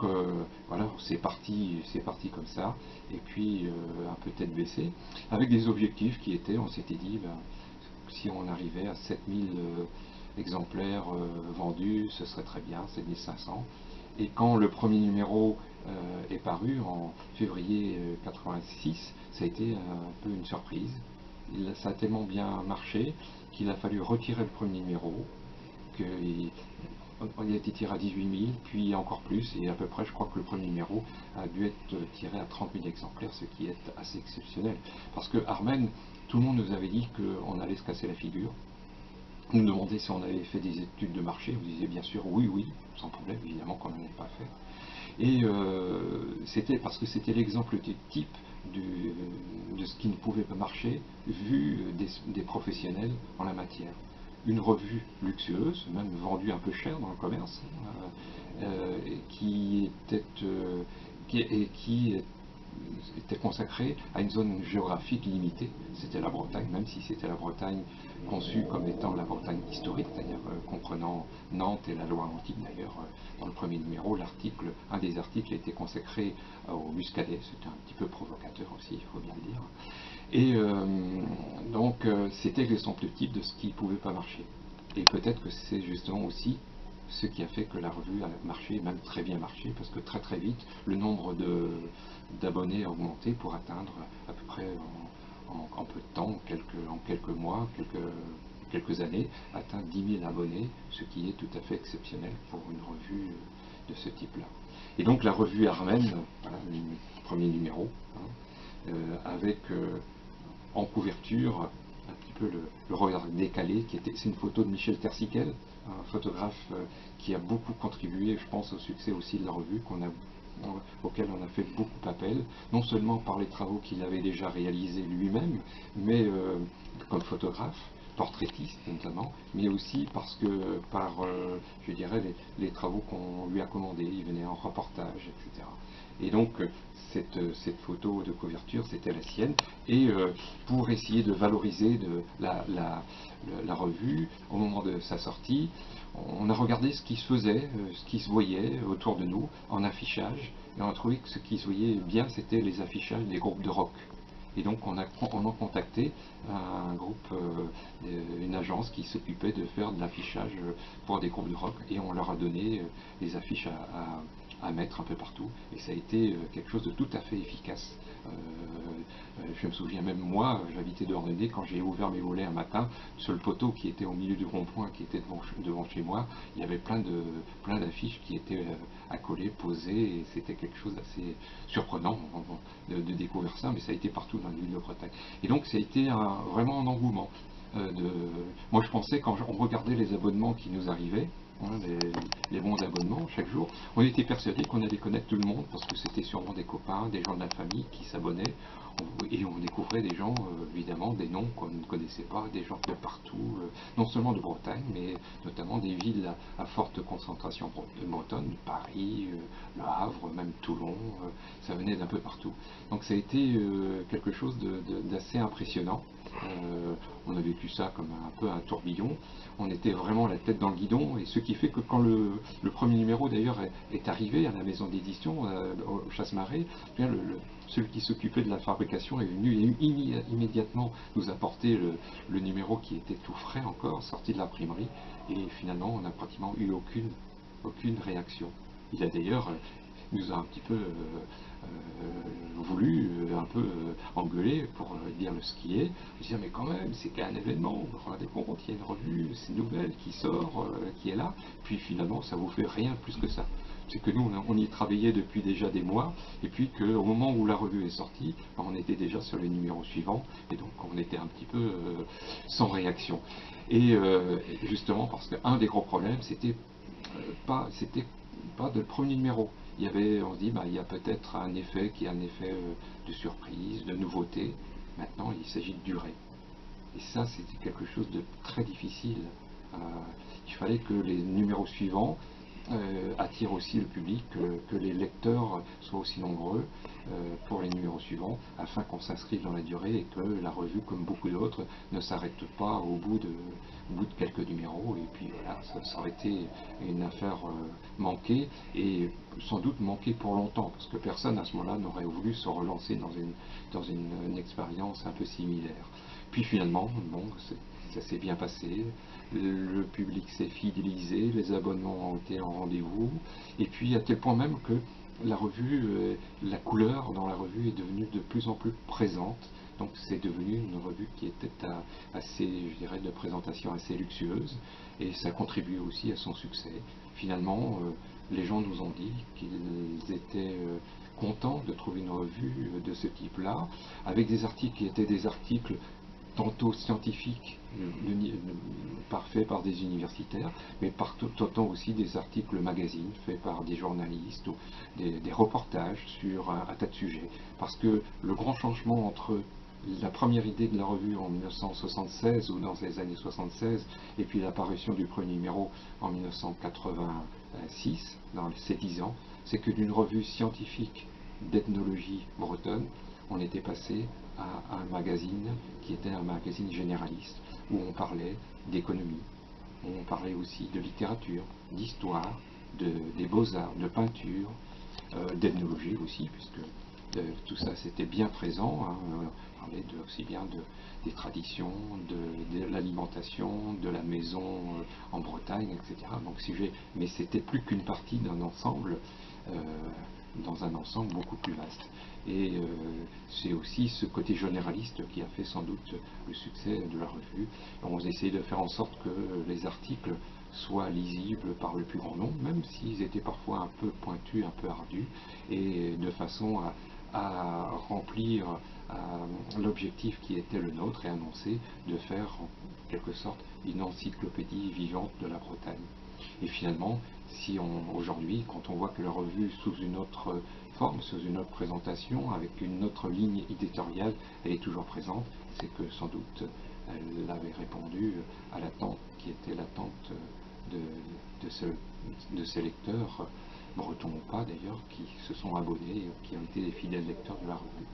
donc voilà, c'est parti comme ça, et puis un peu tête baissée, avec des objectifs qui étaient, on s'était dit, ben, si on arrivait à 7000 exemplaires vendus, ce serait très bien, 7500. Et quand le premier numéro est paru en février 86, ça a été un peu une surprise. Ça a tellement bien marché qu'il a fallu retirer le premier numéro, il a été tiré à 18 000, puis encore plus, et à peu près, je crois que le premier numéro a dû être tiré à 30 000 exemplaires, ce qui est assez exceptionnel. Parce que Armen, tout le monde nous avait dit qu'on allait se casser la figure. Nous demandait si on avait fait des études de marché, on disait bien sûr oui, oui, sans problème, évidemment qu'on n'en avait pas fait. Et c'était parce que c'était l'exemple type de ce qui ne pouvait pas marcher vu des professionnels en la matière. Une revue luxueuse, même vendue un peu cher dans le commerce, qui était consacrée à une zone géographique limitée. C'était la Bretagne, même si c'était la Bretagne conçue comme étant la Bretagne historique, c'est-à-dire comprenant Nantes et la Loire antique. D'ailleurs, dans le premier numéro, un des articles était consacré au Muscadet. C'était un petit peu provocateur aussi, il faut bien le dire. Et donc, c'était l'exemple type de ce qui ne pouvait pas marcher. Et peut-être que c'est justement aussi ce qui a fait que la revue a marché, même très bien marché, parce que très très vite, le nombre d'abonnés a augmenté pour atteindre à peu près en peu de temps, en quelques mois, quelques années, atteint 10 000 abonnés, ce qui est tout à fait exceptionnel pour une revue de ce type-là. Et donc la revue Armen, voilà, le premier numéro, hein, avec en couverture un petit peu le regard décalé, c'est une photo de Michel Tersiquel, un photographe qui a beaucoup contribué, je pense, au succès aussi de la revue, auquel on a fait beaucoup appel, non seulement par les travaux qu'il avait déjà réalisés lui-même, mais comme photographe, portraitiste notamment, mais aussi parce que par, je dirais, les travaux qu'on lui a commandés, il venait en reportage, etc. Et donc, cette photo de couverture, c'était la sienne. Et pour essayer de valoriser la revue, au moment de sa sortie, on a regardé ce qui se faisait, ce qui se voyait autour de nous en affichage. Et on a trouvé que ce qui se voyait bien, c'était les affichages des groupes de rock. Et donc on a contacté un groupe, une agence qui s'occupait de faire de l'affichage pour des groupes de rock, et on leur a donné des affiches à mettre un peu partout, et ça a été quelque chose de tout à fait efficace. Je me souviens même moi, j'habitais de Douarnenez, quand j'ai ouvert mes volets un matin, sur le poteau qui était au milieu du rond-point, qui était devant chez moi, il y avait plein d'affiches qui étaient accolées, posées, et c'était quelque chose d'assez surprenant de découvrir ça, mais ça a été partout dans l'île de Bretagne. Et donc ça a été vraiment un engouement. Moi je pensais, quand on regardait les abonnements qui nous arrivaient, hein, les bons abonnements chaque jour, on était persuadé qu'on allait connaître tout le monde, parce que c'était sûrement des copains, des gens de la famille qui s'abonnaient, et on découvrait des gens, évidemment, des noms qu'on ne connaissait pas, des gens de partout, non seulement de Bretagne, mais notamment des villes à forte concentration bretonne, Paris, Le Havre, même Toulon, ça venait d'un peu partout. Donc ça a été quelque chose d'assez impressionnant. On a vécu ça comme un peu un tourbillon. On était vraiment la tête dans le guidon, et ce qui fait que quand le premier numéro d'ailleurs est arrivé à la maison d'édition, au Chasse-Marée, celui qui s'occupait de la fabrication est venu immédiatement nous apporter le numéro qui était tout frais encore, sorti de l'imprimerie, et finalement on n'a pratiquement eu aucune réaction. Il a d'ailleurs nous a un petit peu voulu un peu engueuler pour dire ce qui est. Je disais mais quand même c'est qu'un événement, vous vous rendez compte, il y a une revue, c'est une nouvelle qui sort, qui est là, puis finalement ça vous fait rien plus que ça. C'est que nous on y travaillait depuis déjà des mois, et puis qu'au moment où la revue est sortie, on était déjà sur les numéros suivants, et donc on était un petit peu sans réaction. Et justement parce qu'un des gros problèmes c'était pas de le premier numéro. On se dit, il y a peut-être un effet qui est un effet de surprise, de nouveauté. Maintenant, il s'agit de durer. Et ça, c'était quelque chose de très difficile. Il fallait que les numéros suivants attire aussi le public, que les lecteurs soient aussi nombreux pour les numéros suivants, afin qu'on s'inscrive dans la durée et que la revue, comme beaucoup d'autres, ne s'arrête pas au bout de quelques numéros. Et puis voilà, ça aurait été une affaire manquée, et sans doute manquée pour longtemps, parce que personne à ce moment-là n'aurait voulu se relancer dans une expérience un peu similaire. Puis finalement, bon, ça s'est bien passé, le public s'est fidélisé, les abonnements ont été en rendez-vous, et puis à tel point même que la revue, la couleur dans la revue est devenue de plus en plus présente. Donc c'est devenu une revue qui était assez, je dirais, de présentation assez luxueuse, et ça contribue aussi à son succès. Finalement, les gens nous ont dit qu'ils étaient contents de trouver une revue de ce type-là, avec des articles qui étaient des articles tantôt scientifiques, faits par des universitaires, mais tantôt aussi des articles magazines faits par des journalistes, ou des reportages sur un tas de sujets. Parce que le grand changement entre la première idée de la revue en 1976, ou dans les années 76, et puis l'apparition du premier numéro en 1986, dans ces 10 ans, c'est que d'une revue scientifique d'ethnologie bretonne, on était passé à un magazine qui était un magazine généraliste, où on parlait d'économie, où on parlait aussi de littérature, d'histoire, des beaux-arts, de peinture, d'ethnologie aussi, puisque tout ça c'était bien présent, hein. On parlait aussi bien des traditions, de l'alimentation, de la maison en Bretagne, etc. Donc sujet, mais c'était plus qu'une partie d'un ensemble, dans un ensemble beaucoup plus vaste. Et c'est aussi ce côté généraliste qui a fait sans doute le succès de la revue. On essayait de faire en sorte que les articles soient lisibles par le plus grand nombre, même s'ils étaient parfois un peu pointus, un peu ardus, et de façon à remplir l'objectif qui était le nôtre, et annoncer de faire en quelque sorte une encyclopédie vivante de la Bretagne. Et finalement, aujourd'hui, quand on voit que la revue sous une autre forme, sous une autre présentation, avec une autre ligne éditoriale, elle est toujours présente, c'est que sans doute elle avait répondu à l'attente qui était l'attente de ces lecteurs, bretons ou pas d'ailleurs, qui se sont abonnés, qui ont été des fidèles lecteurs de la revue.